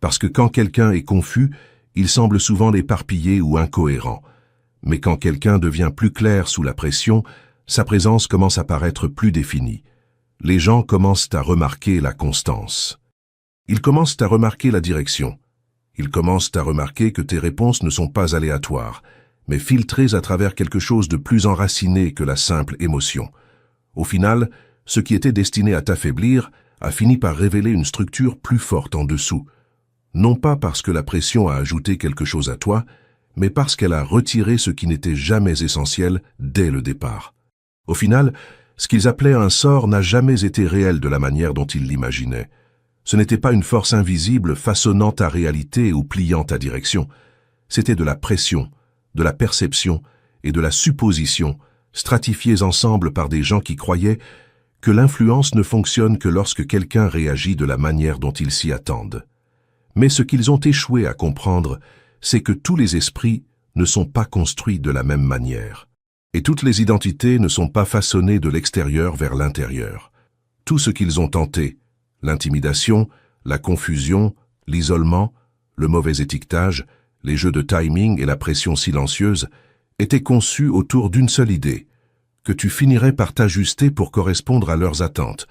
Parce que quand quelqu'un est confus, il semble souvent l'éparpiller ou incohérent. Mais quand quelqu'un devient plus clair sous la pression, sa présence commence à paraître plus définie. Les gens commencent à remarquer la constance. Ils commencent à remarquer la direction. Ils commencent à remarquer que tes réponses ne sont pas aléatoires, mais filtrées à travers quelque chose de plus enraciné que la simple émotion. Au final, ce qui était destiné à t'affaiblir a fini par révéler une structure plus forte en dessous. Non pas parce que la pression a ajouté quelque chose à toi, mais parce qu'elle a retiré ce qui n'était jamais essentiel dès le départ. Au final, Ce qu'ils appelaient un sort n'a jamais été réel de la manière dont ils l'imaginaient. Ce n'était pas une force invisible façonnant ta réalité ou pliant ta direction. C'était de la pression, de la perception et de la supposition, stratifiées ensemble par des gens qui croyaient que l'influence ne fonctionne que lorsque quelqu'un réagit de la manière dont ils s'y attendent. Mais ce qu'ils ont échoué à comprendre, c'est que tous les esprits ne sont pas construits de la même manière. Et toutes les identités ne sont pas façonnées de l'extérieur vers l'intérieur. Tout ce qu'ils ont tenté, l'intimidation, la confusion, l'isolement, le mauvais étiquetage, les jeux de timing et la pression silencieuse, était conçu autour d'une seule idée, que tu finirais par t'ajuster pour correspondre à leurs attentes.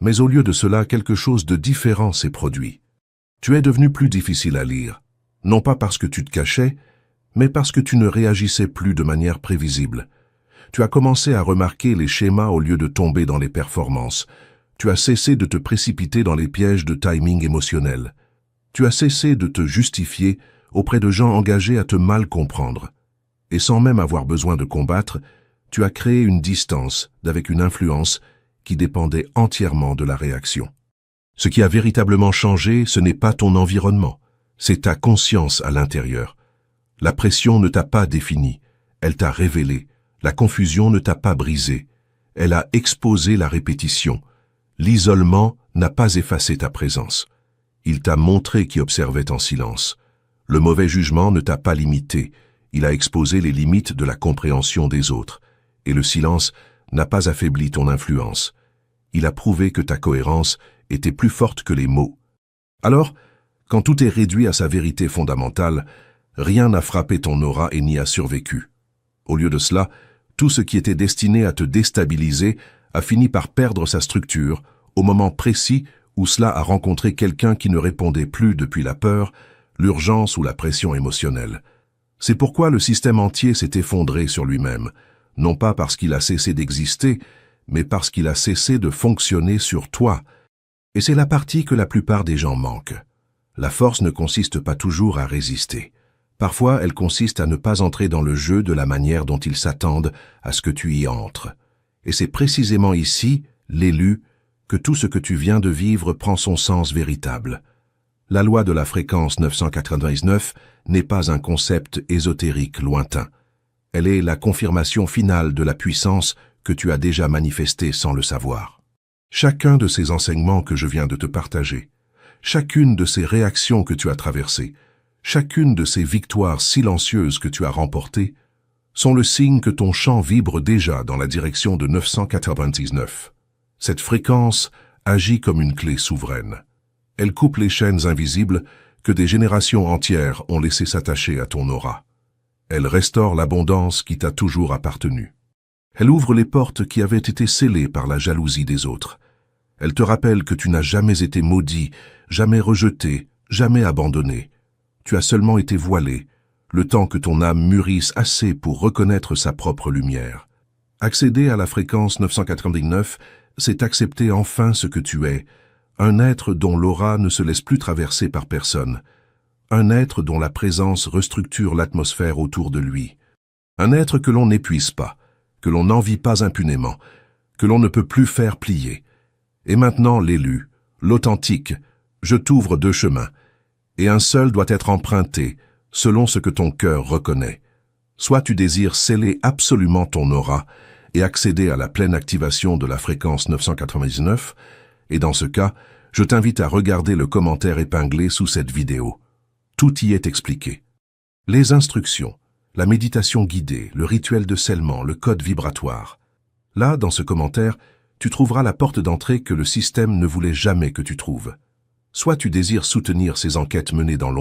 Mais au lieu de cela, quelque chose de différent s'est produit. Tu es devenu plus difficile à lire, non pas parce que tu te cachais, mais parce que tu ne réagissais plus de manière prévisible. Tu as commencé à remarquer les schémas au lieu de tomber dans les performances. Tu as cessé de te précipiter dans les pièges de timing émotionnel. Tu as cessé de te justifier auprès de gens engagés à te mal comprendre. Et sans même avoir besoin de combattre, tu as créé une distance avec une influence qui dépendait entièrement de la réaction. Ce qui a véritablement changé, ce n'est pas ton environnement, c'est ta conscience à l'intérieur. La pression ne t'a pas défini, elle t'a révélé. La confusion ne t'a pas brisé, elle a exposé la répétition. L'isolement n'a pas effacé ta présence. Il t'a montré qui observait en silence. Le mauvais jugement ne t'a pas limité, il a exposé les limites de la compréhension des autres. Et le silence n'a pas affaibli ton influence. Il a prouvé que ta cohérence était plus forte que les mots. Alors, quand tout est réduit à sa vérité fondamentale, rien n'a frappé ton aura et n'y a survécu. Au lieu de cela, tout ce qui était destiné à te déstabiliser a fini par perdre sa structure au moment précis où cela a rencontré quelqu'un qui ne répondait plus depuis la peur, l'urgence ou la pression émotionnelle. C'est pourquoi le système entier s'est effondré sur lui-même, non pas parce qu'il a cessé d'exister, mais parce qu'il a cessé de fonctionner sur toi. Et c'est la partie que la plupart des gens manquent. La force ne consiste pas toujours à résister. Parfois, elle consiste à ne pas entrer dans le jeu de la manière dont ils s'attendent à ce que tu y entres. Et c'est précisément ici, l'élu, que tout ce que tu viens de vivre prend son sens véritable. La loi de la fréquence 999 n'est pas un concept ésotérique lointain. Elle est la confirmation finale de la puissance que tu as déjà manifestée sans le savoir. Chacun de ces enseignements que je viens de te partager, chacune de ces réactions que tu as traversées, chacune de ces victoires silencieuses que tu as remportées, sont le signe que ton champ vibre déjà dans la direction de 999. Cette fréquence agit comme une clé souveraine. Elle coupe les chaînes invisibles que des générations entières ont laissé s'attacher à ton aura. Elle restaure l'abondance qui t'a toujours appartenu. Elle ouvre les portes qui avaient été scellées par la jalousie des autres. Elle te rappelle que tu n'as jamais été maudit, jamais rejeté, jamais abandonné. Tu as seulement été voilé, le temps que ton âme mûrisse assez pour reconnaître sa propre lumière. Accéder à la fréquence 999, c'est accepter enfin ce que tu es, un être dont l'aura ne se laisse plus traverser par personne, un être dont la présence restructure l'atmosphère autour de lui, un être que l'on n'épuise pas, que l'on n'envie pas impunément, que l'on ne peut plus faire plier. Et maintenant l'élu, l'authentique, je t'ouvre deux chemins, et un seul doit être emprunté, selon ce que ton cœur reconnaît. Soit tu désires sceller absolument ton aura et accéder à la pleine activation de la fréquence 999, et dans ce cas, je t'invite à regarder le commentaire épinglé sous cette vidéo. Tout y est expliqué. Les instructions, la méditation guidée, le rituel de scellement, le code vibratoire. Là, dans ce commentaire, tu trouveras la porte d'entrée que le système ne voulait jamais que tu trouves. Soit tu désires soutenir ces enquêtes menées dans l'ombre,